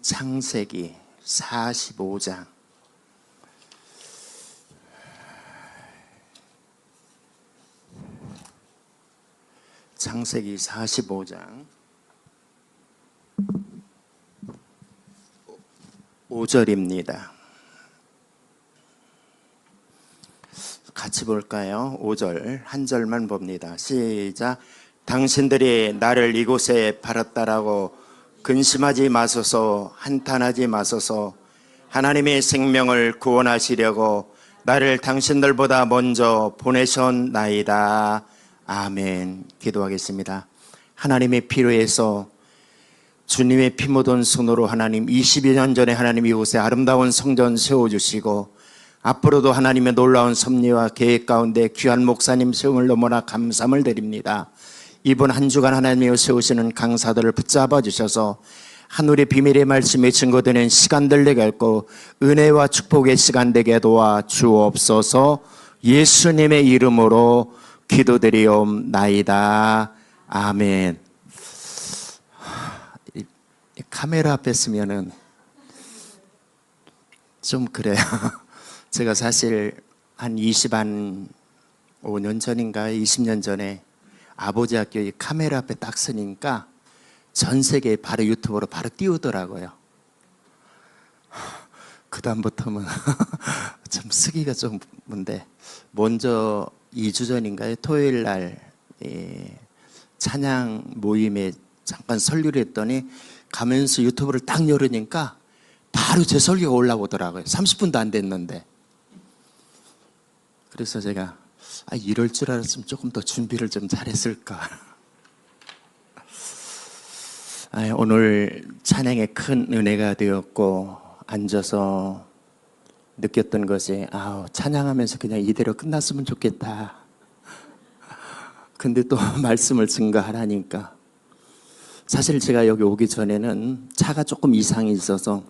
창세기 45장. 창세기 45장 5절입니다. 같이 볼까요? 5절 한 절만 봅니다. 시작. 당신들이 나를 이곳에 팔았다라고 근심하지 마소서, 한탄하지 마소서. 하나님의 생명을 구원하시려고 나를 당신들보다 먼저 보내셨나이다. 아멘. 기도하겠습니다. 하나님의 피로 해서 주님의 피 묻은 손으로 하나님 20여 년 전에 하나님 이곳에 아름다운 성전 세워주시고 앞으로도 하나님의 놀라운 섭리와 계획 가운데 귀한 목사님 세움을 너무나 감사함을 드립니다. 이번 한 주간 하나님이 세우시는 강사들을 붙잡아 주셔서 하늘의 비밀의 말씀이 증거되는 시간들 되게 하고 은혜와 축복의 시간 되게 도와 주옵소서. 예수님의 이름으로 기도드리옵나이다. 아멘. 카메라 앞에 쓰면은 좀 그래요. 제가 사실 한 25년 전인가 20년 전에 아버지 학교에 카메라 앞에 딱 쓰니까 전 세계에 바로 유튜브로 바로 띄우더라고요. 그 다음부터는 참 쓰기가 좀 문데, 먼저 2주 전인가요? 토요일 날 찬양 모임에 잠깐 설교를 했더니 가면서 유튜브를 딱 열으니까 바로 제 설교가 올라오더라고요. 30분도 안 됐는데. 그래서 제가 이럴 줄 알았으면 조금 더 준비를 좀 잘했을까. 오늘 찬양에 큰 은혜가 되었고 앉아서 느꼈던 것이 찬양하면서 그냥 이대로 끝났으면 좋겠다. 근데 또 말씀을 증거하라니까. 사실 제가 여기 오기 전에는 차가 조금 이상이 있어서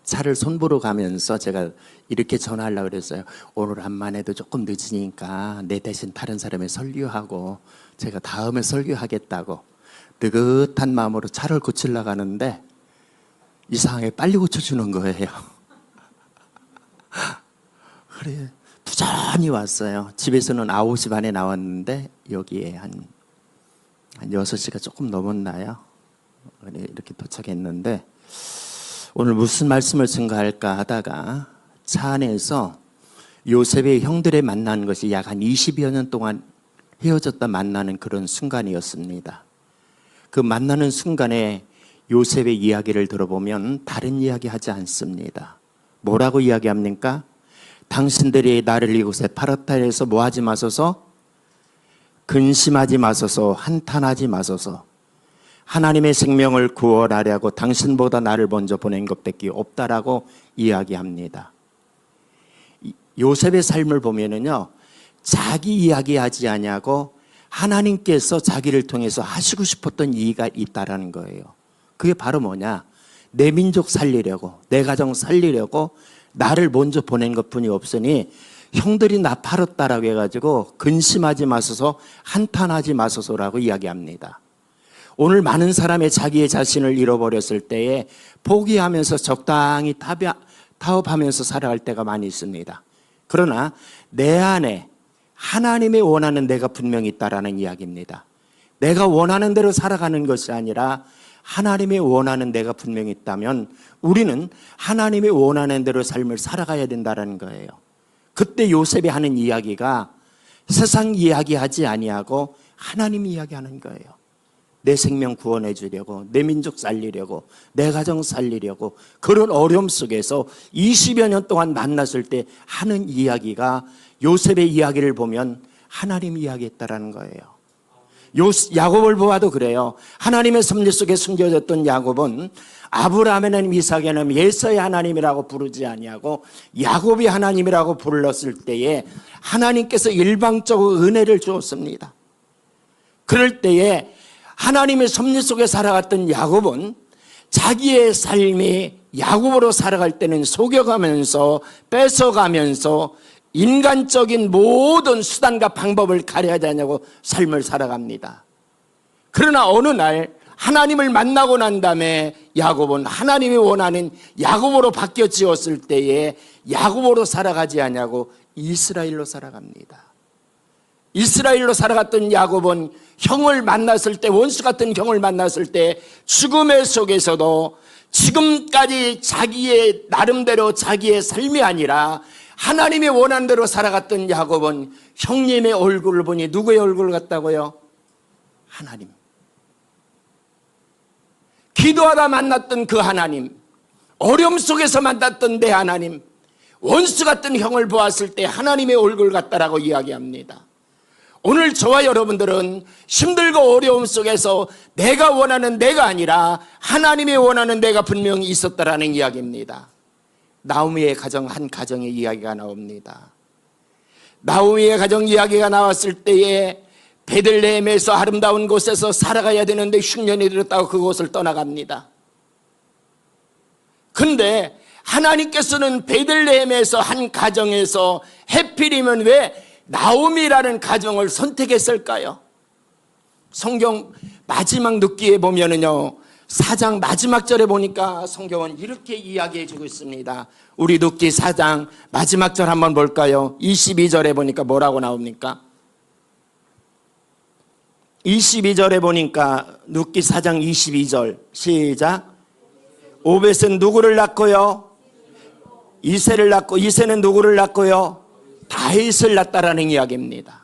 차를 손보러 가면서 제가 이렇게 전화하려고 그랬어요. 오늘 암만 해도 조금 늦으니까 내 대신 다른 사람의 설교하고 제가 다음에 설교하겠다고 느긋한 마음으로 차를 고치려고 하는데 이상하게 빨리 고쳐주는 거예요. 그래 부지런히 왔어요. 집에서는 9시 반에 나왔는데 여기에 한 6시가 조금 넘었나요? 이렇게 도착했는데 오늘 무슨 말씀을 증거할까 하다가 차 안에서 요셉의 형들을 만나는 것이 약 한 20여 년 동안 헤어졌다 만나는 그런 순간이었습니다. 그 만나는 순간에 요셉의 이야기를 들어보면 다른 이야기 하지 않습니다. 뭐라고 이야기합니까? 당신들이 나를 이곳에 팔았다 해서 뭐 하지 마소서? 근심하지 마소서, 한탄하지 마소서. 하나님의 생명을 구원하려고 당신보다 나를 먼저 보낸 것밖에 없다라고 이야기합니다. 요셉의 삶을 보면은요, 자기 이야기하지 아니하고 하나님께서 자기를 통해서 하시고 싶었던 이의가 있다라는 거예요. 그게 바로 뭐냐? 내 민족 살리려고, 내 가정 살리려고 나를 먼저 보낸 것뿐이 없으니 형들이 나 팔았다라고 해가지고 근심하지 마소서, 한탄하지 마소서라고 이야기합니다. 오늘 많은 사람이 자기의 자신을 잃어버렸을 때에 포기하면서 적당히 타협하면서 살아갈 때가 많이 있습니다. 그러나 내 안에 하나님이 원하는 내가 분명히 있다라는 이야기입니다. 내가 원하는 대로 살아가는 것이 아니라 하나님이 원하는 내가 분명히 있다면 우리는 하나님이 원하는 대로 삶을 살아가야 된다는 거예요. 그때 요셉이 하는 이야기가 세상 이야기하지 아니하고 하나님 이야기하는 거예요. 내 생명 구원해 주려고, 내 민족 살리려고, 내 가정 살리려고 그런 어려움 속에서 20여 년 동안 만났을 때 하는 이야기가 요셉의 이야기를 보면 하나님 이야기했다라는 거예요. 야곱을 보아도 그래요. 하나님의 섭리 속에 숨겨졌던 야곱은 아브라함의 하나님, 이삭의 하나님, 예서의 하나님이라고 부르지 아니하고 야곱이 하나님이라고 불렀을 때에 하나님께서 일방적으로 은혜를 주었습니다. 그럴 때에 하나님의 섭리 속에 살아갔던 야곱은 자기의 삶이 야곱으로 살아갈 때는 속여가면서 뺏어가면서 인간적인 모든 수단과 방법을 가려하지 않냐고 삶을 살아갑니다. 그러나 어느 날 하나님을 만나고 난 다음에 야곱은 하나님이 원하는 야곱으로 바뀌어지었을 때에 야곱으로 살아가지 않냐고 이스라엘로 살아갑니다. 이스라엘로 살아갔던 야곱은 형을 만났을 때, 원수 같은 형을 만났을 때 죽음의 속에서도 지금까지 자기의 나름대로 자기의 삶이 아니라 하나님이 원하는 대로 살아갔던 야곱은 형님의 얼굴을 보니 누구의 얼굴 같다고요? 하나님. 기도하다 만났던 그 하나님, 어려움 속에서 만났던 내 하나님, 원수 같은 형을 보았을 때 하나님의 얼굴 같다라고 이야기합니다. 오늘 저와 여러분들은 힘들고 어려움 속에서 내가 원하는 내가 아니라 하나님이 원하는 내가 분명히 있었다라는 이야기입니다. 나오미의 가정, 한 가정의 이야기가 나옵니다. 나오미의 가정 이야기가 나왔을 때에 베들레헴에서 아름다운 곳에서 살아가야 되는데 흉년이 들었다고 그곳을 떠나갑니다. 그런데 하나님께서는 베들레헴에서 한 가정에서 해필이면 왜 나오미라는 가정을 선택했을까요? 성경 마지막 눕기에 보면은요, 4장 마지막 절에 보니까 성경은 이렇게 이야기해 주고 있습니다. 우리 눕기 4장 마지막 절 한번 볼까요? 22절에 보니까 뭐라고 나옵니까? 22절에 보니까 눕기 4장 22절 시작. 오벳은 누구를 낳고요? 이새를 낳고, 이새는 누구를 낳고요? 다윗을 낳았다라는 이야기입니다.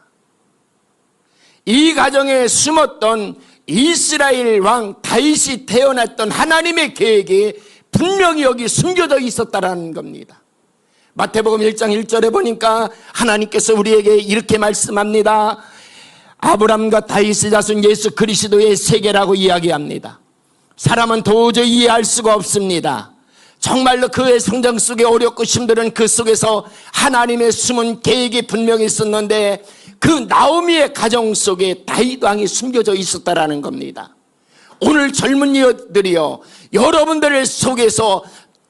이 가정에 숨었던 이스라엘 왕 다윗이 태어났던 하나님의 계획이 분명히 여기 숨겨져 있었다라는 겁니다. 마태복음 1장 1절에 보니까 하나님께서 우리에게 이렇게 말씀합니다. 아브람과 다윗의 자손 예수 그리스도의 세계라고 이야기합니다. 사람은 도저히 이해할 수가 없습니다. 정말로 그의 성장 속에 어렵고 힘든 그 속에서 하나님의 숨은 계획이 분명히 있었는데 그 나오미의 가정 속에 다윗 왕이 숨겨져 있었다라는 겁니다. 오늘 젊은이들이요, 여러분들 속에서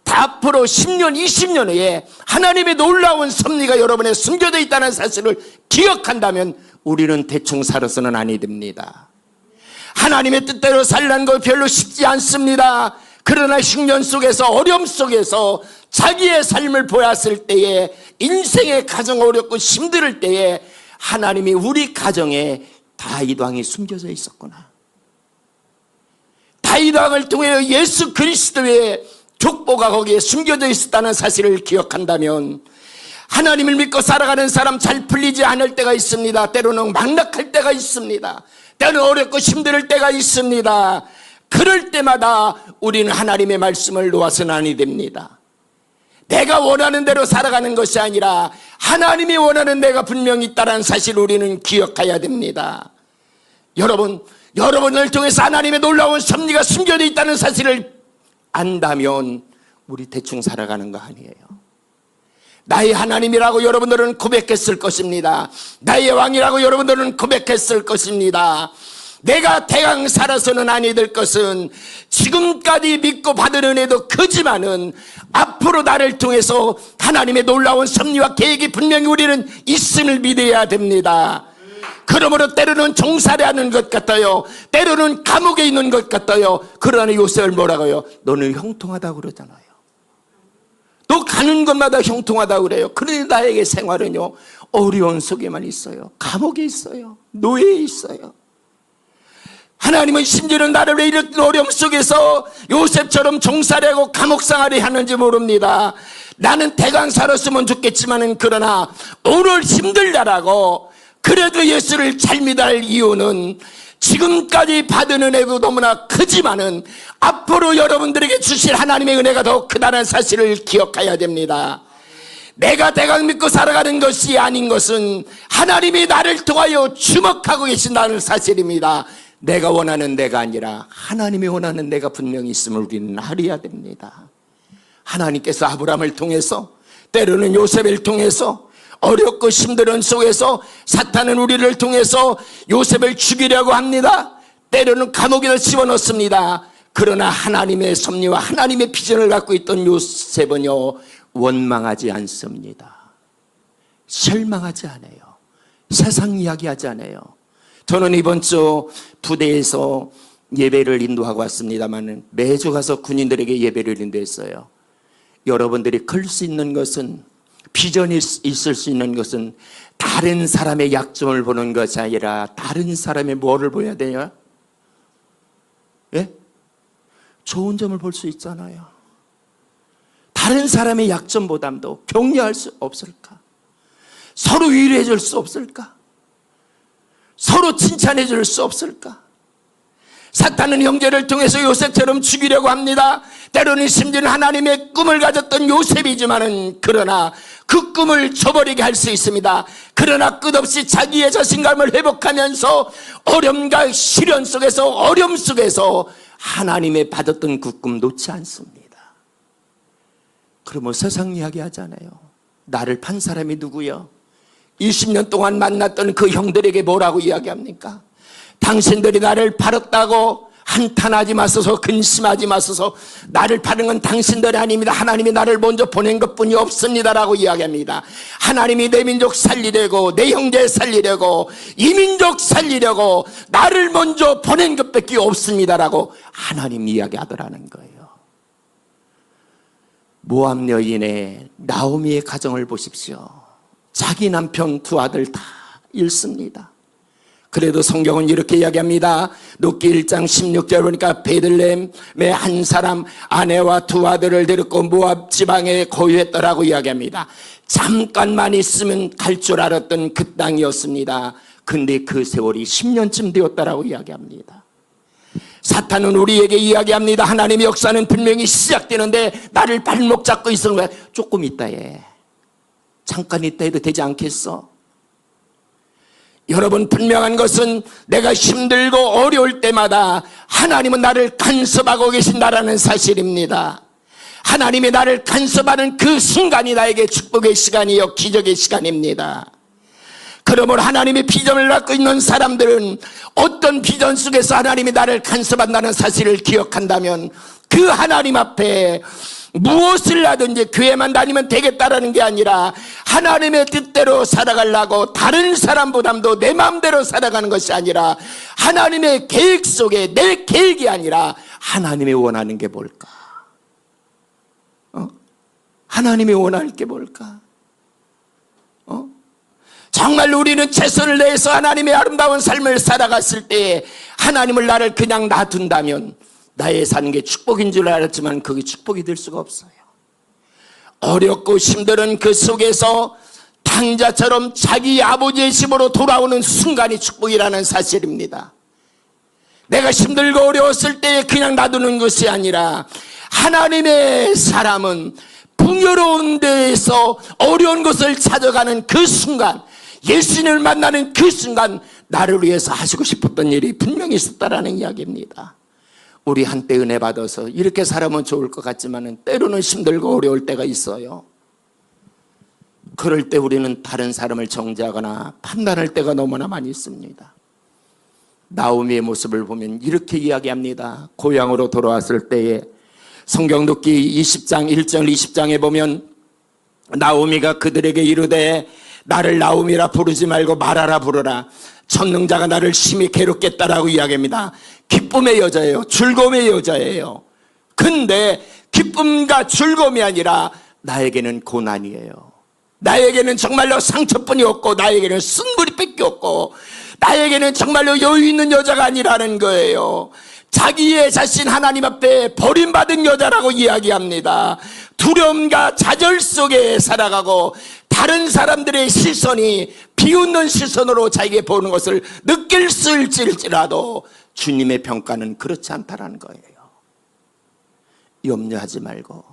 앞으로 10년, 20년 후에 하나님의 놀라운 섭리가 여러분의 숨겨져 있다는 사실을 기억한다면 우리는 대충 살아서는 아니 됩니다. 하나님의 뜻대로 살라는 거 별로 쉽지 않습니다. 그러나 흉년 속에서, 어려움 속에서 자기의 삶을 보았을 때에, 인생의 가정 어렵고 힘들 때에 하나님이 우리 가정에 다윗 왕이 숨겨져 있었구나, 다윗 왕을 통해 예수 그리스도의 족보가 거기에 숨겨져 있었다는 사실을 기억한다면 하나님을 믿고 살아가는 사람 잘 풀리지 않을 때가 있습니다. 때로는 막락할 때가 있습니다. 때로는 어렵고 힘들 때가 있습니다. 그럴 때마다 우리는 하나님의 말씀을 놓아서는 아니 됩니다. 내가 원하는 대로 살아가는 것이 아니라 하나님이 원하는 내가 분명히 있다는 사실을 우리는 기억해야 됩니다. 여러분을 통해서 하나님의 놀라운 섭리가 숨겨져 있다는 사실을 안다면 우리 대충 살아가는 거 아니에요. 나의 하나님이라고 여러분들은 고백했을 것입니다. 나의 왕이라고 여러분들은 고백했을 것입니다. 내가 대강 살아서는 아니 될 것은 지금까지 믿고 받은 은혜도 크지만은 앞으로 나를 통해서 하나님의 놀라운 섭리와 계획이 분명히 우리는 있음을 믿어야 됩니다. 그러므로 때로는 종살이하는 것 같아요. 때로는 감옥에 있는 것 같아요. 그러나 요셉을 뭐라고요? 너는 형통하다고 그러잖아요. 너 가는 곳마다 형통하다고 그래요. 그런데 나에게 생활은요, 어려운 속에만 있어요. 감옥에 있어요. 노예에 있어요. 하나님은 심지어는 나를 왜 이런 어려움 속에서 요셉처럼 종살이하고 감옥생활을 하는지 모릅니다. 나는 대강 살았으면 좋겠지만은 그러나 오늘 힘들다라고 그래도 예수를 잘 믿을 이유는 지금까지 받은 은혜도 너무나 크지만은 앞으로 여러분들에게 주실 하나님의 은혜가 더 크다는 사실을 기억해야 됩니다. 내가 대강 믿고 살아가는 것이 아닌 것은 하나님이 나를 통하여 주목하고 계신다는 사실입니다. 내가 원하는 내가 아니라 하나님이 원하는 내가 분명히 있음을 우리는 알아야 됩니다. 하나님께서 아브라함을 통해서, 때로는 요셉을 통해서, 어렵고 힘든 속에서 사탄은 우리를 통해서 요셉을 죽이려고 합니다. 때로는 감옥에다 집어넣습니다. 그러나 하나님의 섭리와 하나님의 비전을 갖고 있던 요셉은요, 원망하지 않습니다. 실망하지 않아요. 세상 이야기하지 않아요. 저는 이번 주 부대에서 예배를 인도하고 왔습니다만 매주 가서 군인들에게 예배를 인도했어요. 여러분들이 클 수 있는 것은, 비전이 있을 수 있는 것은 다른 사람의 약점을 보는 것이 아니라 다른 사람의 뭐를 보여야 돼요? 예? 좋은 점을 볼 수 있잖아요. 다른 사람의 약점보다도 격려할 수 없을까? 서로 위로해 줄 수 없을까? 서로 칭찬해 줄 수 없을까? 사탄은 형제를 통해서 요셉처럼 죽이려고 합니다. 때로는 심지어는 하나님의 꿈을 가졌던 요셉이지만은, 그러나 그 꿈을 저버리게 할 수 있습니다. 그러나 끝없이 자기의 자신감을 회복하면서 어려움과 시련 속에서, 어려움 속에서 하나님의 받았던 그 꿈 놓지 않습니다. 그러면 세상 이야기 하잖아요. 나를 판 사람이 누구요? 20년 동안 만났던 그 형들에게 뭐라고 이야기합니까? 당신들이 나를 팔았다고 한탄하지 마소서, 근심하지 마소서. 나를 파는 건 당신들이 아닙니다. 하나님이 나를 먼저 보낸 것뿐이 없습니다라고 이야기합니다. 하나님이 내 민족 살리려고, 내 형제 살리려고, 이 민족 살리려고 나를 먼저 보낸 것밖에 없습니다라고 하나님 이야기하더라는 거예요. 모압 여인의 나오미의 가정을 보십시오. 자기 남편 두 아들 다 잃습니다. 그래도 성경은 이렇게 이야기합니다. 룻기 1장 16절 보니까 베들레헴의 한 사람 아내와 두 아들을 데리고 모압 지방에 거주했더라고 이야기합니다. 잠깐만 있으면 갈 줄 알았던 그 땅이었습니다. 근데 그 세월이 10년쯤 되었다라고 이야기합니다. 사탄은 우리에게 이야기합니다. 하나님의 역사는 분명히 시작되는데 나를 발목 잡고 있는 거야. 조금 있다 해. 잠깐 있다 해도 되지 않겠어? 여러분, 분명한 것은 내가 힘들고 어려울 때마다 하나님은 나를 간섭하고 계신다라는 사실입니다. 하나님이 나를 간섭하는 그 순간이 나에게 축복의 시간이요, 기적의 시간입니다. 그러므로 하나님의 비전을 갖고 있는 사람들은 어떤 비전 속에서 하나님이 나를 간섭한다는 사실을 기억한다면 그 하나님 앞에 무엇을 하든지 교회만 다니면 되겠다라는 게 아니라 하나님의 뜻대로 살아가려고 다른 사람보다도 내 마음대로 살아가는 것이 아니라 하나님의 계획 속에 내 계획이 아니라 하나님이 원하는 게 뭘까? 하나님이 원하는 게 뭘까? 정말 우리는 최선을 다해서 하나님의 아름다운 삶을 살아갔을 때 하나님을 나를 그냥 놔둔다면 나의 사는 게 축복인 줄 알았지만 그게 축복이 될 수가 없어요. 어렵고 힘든 그 속에서 탕자처럼 자기 아버지의 집으로 돌아오는 순간이 축복이라는 사실입니다. 내가 힘들고 어려웠을 때 그냥 놔두는 것이 아니라 하나님의 사람은 풍요로운 데에서 어려운 것을 찾아가는 그 순간, 예수님을 만나는 그 순간 나를 위해서 하시고 싶었던 일이 분명히 있었다라는 이야기입니다. 우리 한때 은혜 받아서 이렇게 살아면 좋을 것 같지만 때로는 힘들고 어려울 때가 있어요. 그럴 때 우리는 다른 사람을 정죄하거나 판단할 때가 너무나 많이 있습니다. 나오미의 모습을 보면 이렇게 이야기합니다. 고향으로 돌아왔을 때에 성경 룻기 20장 1절 20장에 보면 나오미가 그들에게 이르되 나를 나오미라 부르지 말고 마라라 부르라. 전능자가 나를 심히 괴롭겠다라고 이야기합니다. 기쁨의 여자예요. 즐거움의 여자예요. 근데 기쁨과 즐거움이 아니라 나에게는 고난이에요. 나에게는 정말로 상처뿐이 없고 나에게는 쓴물이밖에 없고 나에게는 정말로 여유 있는 여자가 아니라는 거예요. 자기의 자신 하나님 앞에 버림받은 여자라고 이야기합니다. 두려움과 좌절 속에 살아가고 다른 사람들의 시선이 비웃는 시선으로 자기에게 보는 것을 느낄 수 있을지라도 주님의 평가는 그렇지 않다라는 거예요. 염려하지 말고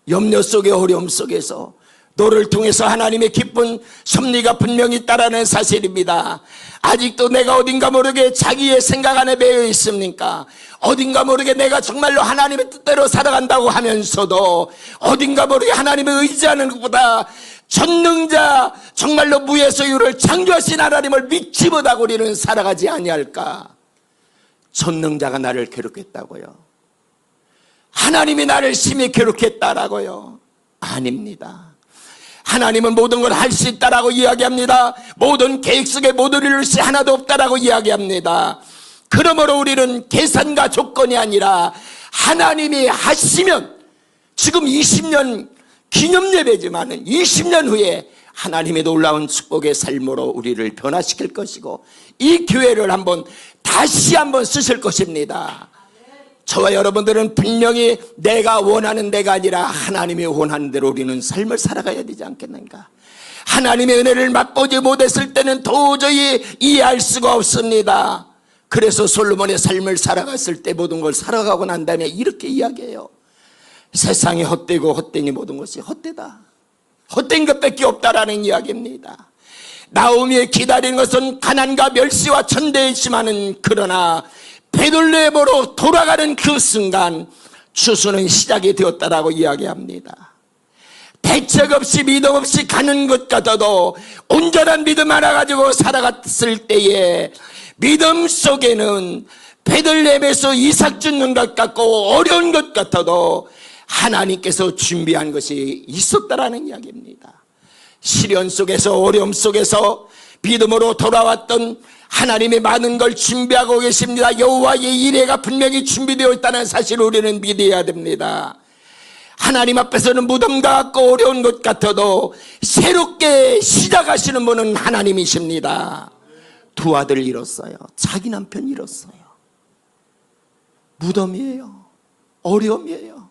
염려 속의 어려움 속에서 너를 통해서 하나님의 기쁜 섭리가 분명히 있다라는 사실입니다. 아직도 내가 어딘가 모르게 자기의 생각 안에 매여 있습니까? 어딘가 모르게 내가 정말로 하나님의 뜻대로 살아간다고 하면서도 어딘가 모르게 하나님을 의지하는 것보다 전능자 정말로 무의 소유를 창조하신 하나님을 믿지 못하고 우리는 살아가지 아니할까? 전능자가 나를 괴롭겠다고요? 하나님이 나를 심히 괴롭겠다라고요? 아닙니다. 하나님은 모든 걸 할 수 있다라고 이야기합니다. 모든 계획 속에 못 이룰 수 하나도 없다라고 이야기합니다. 그러므로 우리는 계산과 조건이 아니라 하나님이 하시면, 지금 20년 기념예배지만은 20년 후에 하나님의 놀라운 축복의 삶으로 우리를 변화시킬 것이고, 이 교회를 다시 한번 쓰실 것입니다. 저와 여러분들은 분명히 내가 원하는 데가 아니라 하나님이 원하는 대로 우리는 삶을 살아가야 되지 않겠는가. 하나님의 은혜를 맛보지 못했을 때는 도저히 이해할 수가 없습니다. 그래서 솔로몬의 삶을 살아갔을 때 모든 걸 살아가고 난 다음에 이렇게 이야기해요. 세상이 헛되고 헛되니 모든 것이 헛되다. 헛된 것밖에 없다라는 이야기입니다. 나오미의 기다리는 것은 가난과 멸시와 천대이지만은, 그러나 베들레헴으로 돌아가는 그 순간 추수는 시작이 되었다라고 이야기합니다. 대책 없이 믿음 없이 가는 것 같아도 온전한 믿음 하나 가지고 살아갔을 때에 믿음 속에는 베들레헴에서 이삭 죽는 것 같고 어려운 것 같아도 하나님께서 준비한 것이 있었다라는 이야기입니다. 시련 속에서, 어려움 속에서 믿음으로 돌아왔던 하나님이 많은 걸 준비하고 계십니다. 여호와의 이레가 분명히 준비되어 있다는 사실을 우리는 믿어야 됩니다. 하나님 앞에서는 무덤과 같고 어려운 것 같아도 새롭게 시작하시는 분은 하나님이십니다. 두 아들 잃었어요. 자기 남편 잃었어요. 무덤이에요. 어려움이에요.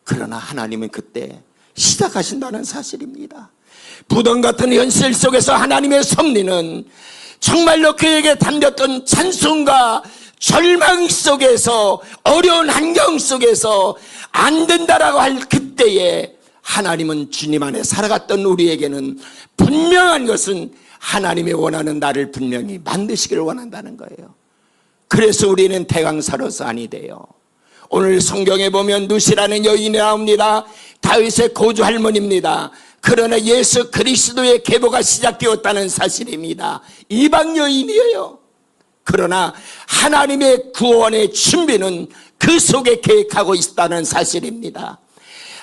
그러나 하나님은 그때 시작하신다는 사실입니다. 무덤 같은 현실 속에서 하나님의 섭리는 정말로 그에게 담겼던 찬송과 절망 속에서, 어려운 환경 속에서 안 된다라고 할 그때에 하나님은 주님 안에 살아갔던 우리에게는 분명한 것은 하나님이 원하는 나를 분명히 만드시기를 원한다는 거예요. 그래서 우리는 대강사로서 아니 돼요. 오늘 성경에 보면 누시라는 여인이 나옵니다. 다윗의 고조 할머니입니다. 그러나 예수 그리스도의 계보가 시작되었다는 사실입니다. 이방 여인이에요. 그러나 하나님의 구원의 준비는 그 속에 계획하고 있다는 사실입니다.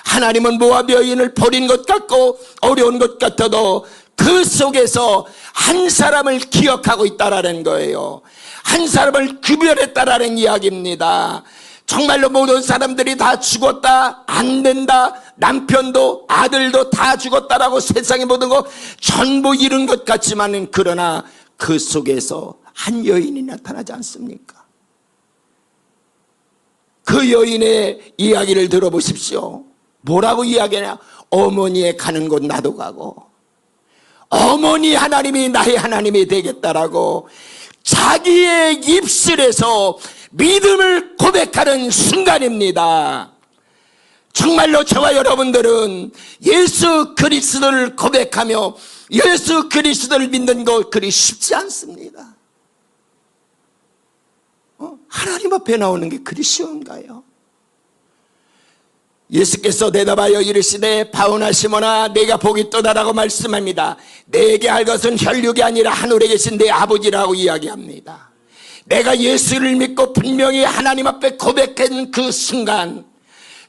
하나님은 모압 여인을 버린 것 같고 어려운 것 같아도 그 속에서 한 사람을 기억하고 있다라는 거예요. 한 사람을 구별했다라는 이야기입니다. 정말로 모든 사람들이 다 죽었다, 안 된다, 남편도 아들도 다 죽었다라고 세상의 모든 거 전부 잃은 것 같지만은, 그러나 그 속에서 한 여인이 나타나지 않습니까? 그 여인의 이야기를 들어보십시오. 뭐라고 이야기하냐? 어머니의 가는 곳 나도 가고, 어머니 하나님이 나의 하나님이 되겠다라고 자기의 입술에서 믿음을 고백하는 순간입니다. 정말로 저와 여러분들은 예수 그리스도를 고백하며 예수 그리스도를 믿는 것 그리 쉽지 않습니다. 하나님 앞에 나오는 게 그리 쉬운가요? 예수께서 대답하여 이르시되 바오나 시몬아 내가 복이 있도다라고 말씀합니다. 내게 할 것은 혈육이 아니라 하늘에 계신 내 아버지라고 이야기합니다. 내가 예수를 믿고 분명히 하나님 앞에 고백한 그 순간,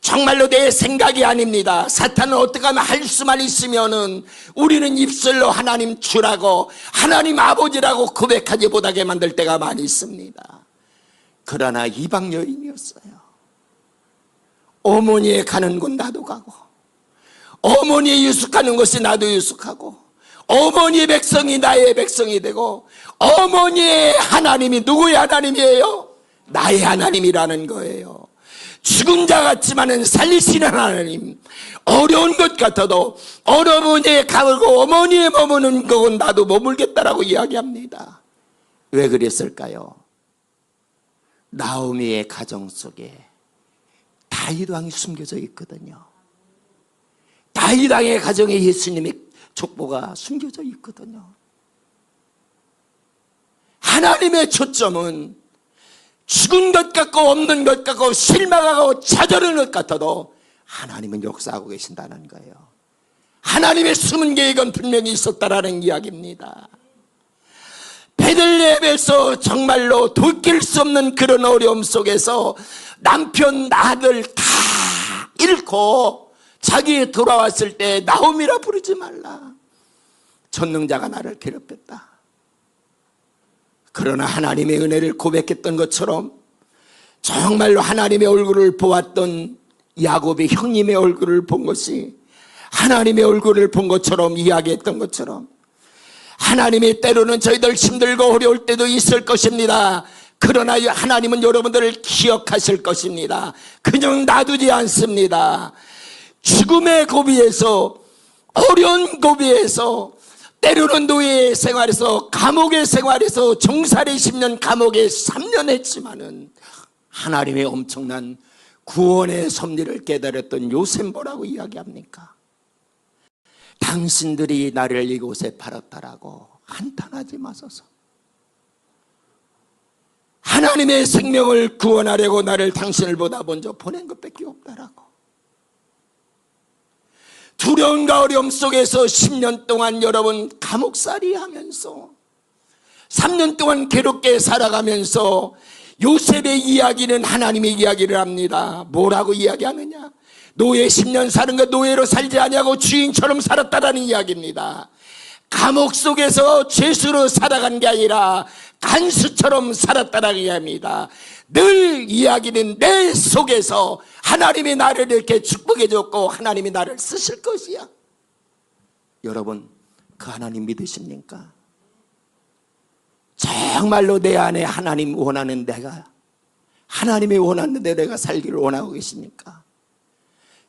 정말로 내 생각이 아닙니다. 사탄은 어떻게 하면 할 수만 있으면은 우리는 입술로 하나님 주라고, 하나님 아버지라고 고백하지 못하게 만들 때가 많이 있습니다. 그러나 이방 여인이었어요. 어머니의 가는 곳 나도 가고, 어머니의 유숙하는 것이 나도 유숙하고, 어머니의 백성이 나의 백성이 되고, 어머니의 하나님이 누구의 하나님이에요? 나의 하나님이라는 거예요. 죽은 자 같지만은 살리시는 하나님. 어려운 것 같아도 어머니에 가고 어머니에 머무는 것은 나도 머물겠다라고 이야기합니다. 왜 그랬을까요? 나오미의 가정 속에 다윗 왕이 숨겨져 있거든요. 다윗 왕의 가정에 예수님의 족보가 숨겨져 있거든요. 하나님의 초점은 죽은 것 같고 없는 것 같고 실망하고 좌절하는 것 같아도 하나님은 역사하고 계신다는 거예요. 하나님의 숨은 계획은 분명히 있었다라는 이야기입니다. 베들레헴에서 정말로 돌킬 수 없는 그런 어려움 속에서 남편, 아들 다 잃고 자기 돌아왔을 때 나오미라 부르지 말라. 전능자가 나를 괴롭혔다. 그러나 하나님의 은혜를 고백했던 것처럼 정말로 하나님의 얼굴을 보았던 야곱이 형님의 얼굴을 본 것이 하나님의 얼굴을 본 것처럼 이야기했던 것처럼 하나님이 때로는 저희들 힘들고 어려울 때도 있을 것입니다. 그러나 하나님은 여러분들을 기억하실 것입니다. 그냥 놔두지 않습니다. 죽음의 고비에서 어려운 고비에서 때로는 노예 생활에서 감옥의 생활에서 종살이 10년 감옥에 3년 했지만은 하나님의 엄청난 구원의 섭리를 깨달았던 요셉 뭐라고 이야기합니까? 당신들이 나를 이곳에 팔았다라고 한탄하지 마소서. 하나님의 생명을 구원하려고 나를 당신을보다 먼저 보낸 것밖에 없다라고. 두려움과 어려움 속에서 10년 동안 여러분 감옥살이 하면서 3년 동안 괴롭게 살아가면서 요셉의 이야기는 하나님의 이야기를 합니다. 뭐라고 이야기하느냐? 노예 10년 사는 것 노예로 살지 아니하고 주인처럼 살았다라는 이야기입니다. 감옥 속에서 죄수로 살아간 게 아니라 간수처럼 살았다라는 이야기입니다. 늘 이야기는 내 속에서 하나님이 나를 이렇게 축복해 줬고 하나님이 나를 쓰실 것이야. 여러분 그 하나님 믿으십니까? 정말로 내 안에 하나님 원하는 내가 하나님이 원하는 데 내가 살기를 원하고 계십니까?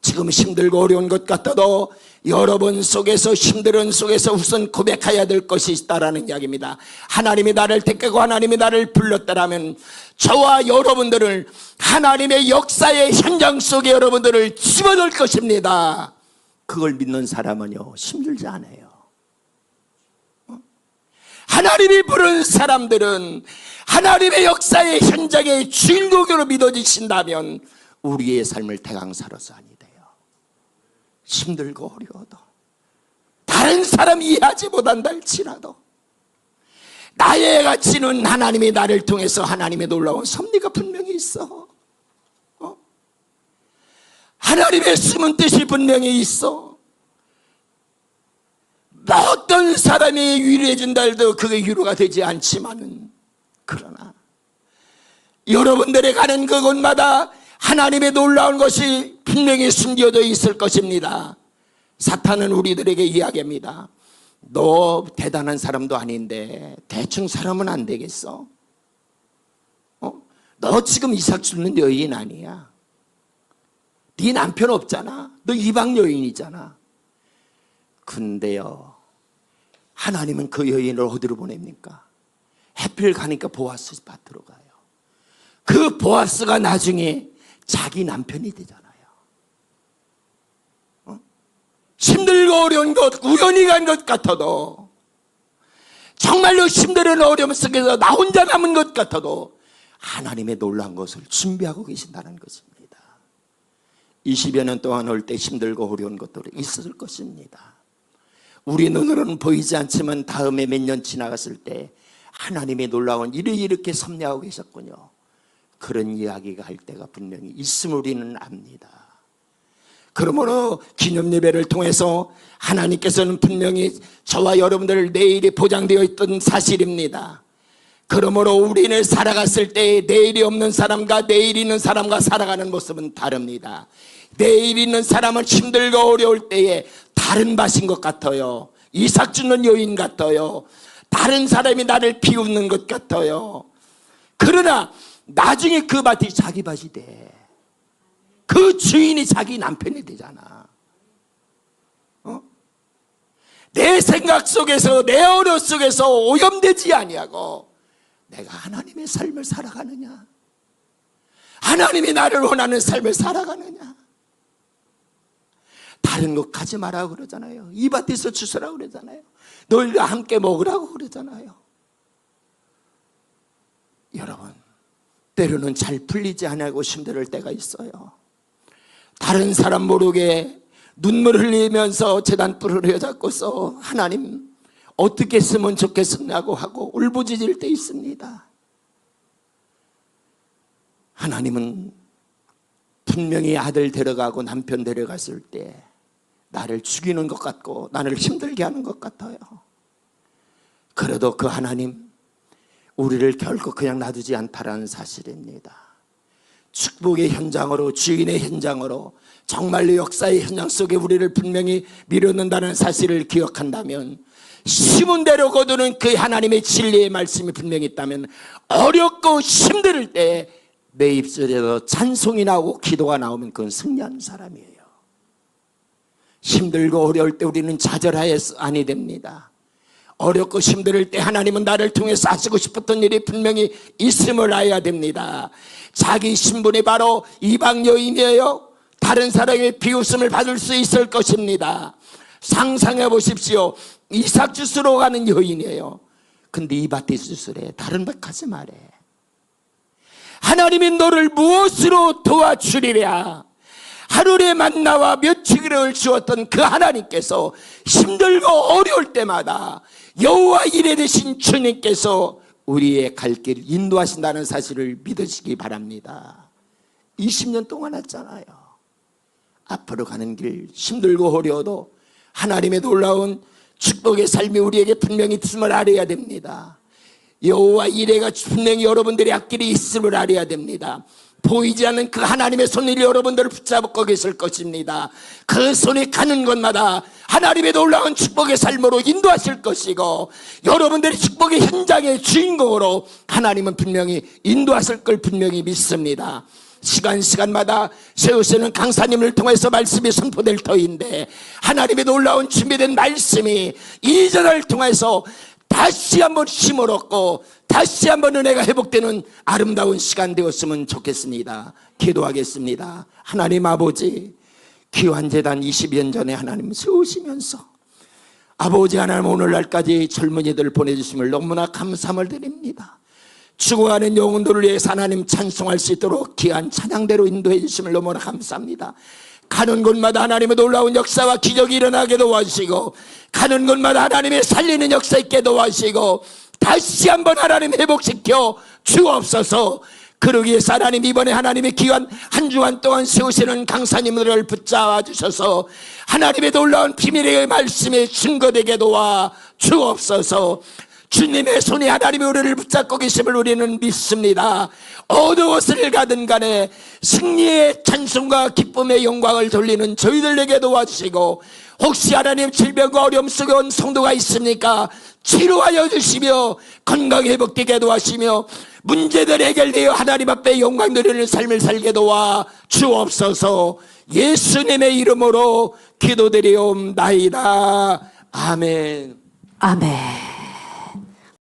지금 힘들고 어려운 것 같아도 여러분 속에서 힘든 속에서 우선 고백해야 될 것이 있다라는 이야기입니다. 하나님이 나를 택하고 하나님이 나를 불렀다라면 저와 여러분들을 하나님의 역사의 현장 속에 여러분들을 집어넣을 것입니다. 그걸 믿는 사람은요 힘들지 않아요. 하나님이 부른 사람들은 하나님의 역사의 현장의 주인공으로 믿어지신다면 우리의 삶을 대강사로서 아니 돼요. 힘들고 어려워도 다른 사람이 이해하지 못한다 할지라도 나의 가치는 하나님이 나를 통해서 하나님의 놀라운 섭리가 분명히 있어. 하나님의 숨은 뜻이 분명히 있어. 어떤 사람이 위로해 준다 해도 그게 위로가 되지 않지만은 그러나 여러분들이 가는 그곳마다 하나님의 놀라운 것이 분명히 숨겨져 있을 것입니다. 사탄은 우리들에게 이야기합니다. 너 대단한 사람도 아닌데 대충 살아면 안 되겠어? 너 지금 이삭 죽는 여인 아니야. 네 남편 없잖아. 너 이방 여인이잖아. 근데요 하나님은 그 여인을 어디로 보냅니까? 해필 가니까 보아스 밭으로 가요. 그 보아스가 나중에 자기 남편이 되잖아요. 힘들고 어려운 것 우연히 간 것 같아도 정말로 힘든 어려움 속에서 나 혼자 남은 것 같아도 하나님의 놀라운 것을 준비하고 계신다는 것입니다. 20여 년 동안 올 때 힘들고 어려운 것들이 있을 것입니다. 우리 눈으로는 보이지 않지만 다음에 몇 년 지나갔을 때 하나님의 놀라운 일을 이렇게 섭리하고 계셨군요. 그런 이야기가 할 때가 분명히 있음을 우리는 압니다. 그러므로 기념예배를 통해서 하나님께서는 분명히 저와 여러분들 내일이 보장되어 있던 사실입니다. 그러므로 우리는 살아갔을 때 내일이 없는 사람과 내일 있는 사람과 살아가는 모습은 다릅니다. 내일 있는 사람은 힘들고 어려울 때에 다른 밭인 것 같아요. 이삭 주는 여인 같아요. 다른 사람이 나를 비웃는 것 같아요. 그러나 나중에 그 밭이 자기 밭이 돼. 그 주인이 자기 남편이 되잖아. 내 생각 속에서 내 어려 속에서 오염되지 아니하고 내가 하나님의 삶을 살아가느냐, 하나님이 나를 원하는 삶을 살아가느냐. 다른 것 가지 말라고 그러잖아요. 이 밭에서 주스라고 그러잖아요. 너희가 함께 먹으라고 그러잖아요. 여러분 때로는 잘 풀리지 않고 힘들 때가 있어요. 다른 사람 모르게 눈물 흘리면서 제단불을 휘어잡고서 하나님 어떻게 했으면 좋겠냐고 하고 울부짖을 때 있습니다. 하나님은 분명히 아들 데려가고 남편 데려갔을 때 나를 죽이는 것 같고 나를 힘들게 하는 것 같아요. 그래도 그 하나님 우리를 결코 그냥 놔두지 않다라는 사실입니다. 축복의 현장으로, 주인의 현장으로, 정말로 역사의 현장 속에 우리를 분명히 밀어넣는다는 사실을 기억한다면, 심은 대로 거두는 그 하나님의 진리의 말씀이 분명히 있다면, 어렵고 힘들 때 내 입술에서 찬송이 나오고 기도가 나오면 그건 승리한 사람이에요. 힘들고 어려울 때 우리는 좌절하여서 아니 됩니다. 어렵고 힘들 때 하나님은 나를 통해서 하시고 싶었던 일이 분명히 있음을 알아야 됩니다. 자기 신분이 바로 이방 여인이에요. 다른 사람의 비웃음을 받을 수 있을 것입니다. 상상해 보십시오. 이삭 주스로 가는 여인이에요. 근데 이 밭에 주스래. 다른 밭 가지 말해. 하나님이 너를 무엇으로 도와주리랴. 하루의 만나와 며칠을 주었던 그 하나님께서 힘들고 어려울 때마다 여호와 이레 되신 주님께서 우리의 갈 길을 인도하신다는 사실을 믿으시기 바랍니다. 20년 동안 했잖아요. 앞으로 가는 길 힘들고 어려워도 하나님의 놀라운 축복의 삶이 우리에게 분명히 있음을 알아야 됩니다. 여호와 이레가 분명히 여러분들의 앞길이 있음을 알아야 됩니다. 보이지 않는 그 하나님의 손이 여러분들을 붙잡고 계실 것입니다. 그 손이 가는 곳마다 하나님의 놀라운 축복의 삶으로 인도하실 것이고, 여러분들이 축복의 현장의 주인공으로 하나님은 분명히 인도하실 걸 분명히 믿습니다. 시간마다 세우시는 강사님을 통해서 말씀이 선포될 터인데, 하나님의 놀라운 준비된 말씀이 이 전을 통해서 다시 한번 힘을 얻고 다시 한번 은혜가 회복되는 아름다운 시간 되었으면 좋겠습니다. 기도하겠습니다. 하나님 아버지, 귀한 제단 20년 전에 하나님 세우시면서 아버지 하나님 오늘날까지 젊은이들 보내주심을 너무나 감사함을 드립니다. 죽어가는 영혼들을 위해서 하나님 찬송할 수 있도록 귀한 찬양대로 인도해 주심을 너무나 감사합니다. 가는 곳마다 하나님의 놀라운 역사와 기적이 일어나게 도와주시고, 가는 곳마다 하나님의 살리는 역사 있게 도와주시고, 다시 한번 하나님 회복시켜 주옵소서. 그러기 위해서 하나님 이번에 하나님의 귀한 한 주간 동안 세우시는 강사님들을 붙잡아 주셔서 하나님의 놀라운 비밀의 말씀에 증거되게 도와 주옵소서. 주님의 손이 하나님의 우리를 붙잡고 계심을 우리는 믿습니다. 어느 곳을 가든 간에 승리의 찬송과 기쁨의 영광을 돌리는 저희들에게 도와주시고, 혹시 하나님 질병과 어려움 속에 온 성도가 있습니까? 치료하여 주시며 건강 회복되게 도와주시며 문제들 해결되어 하나님 앞에 영광 누리는 삶을 살게 도와 주옵소서. 예수님의 이름으로 기도드리옵나이다. 아멘. 아멘.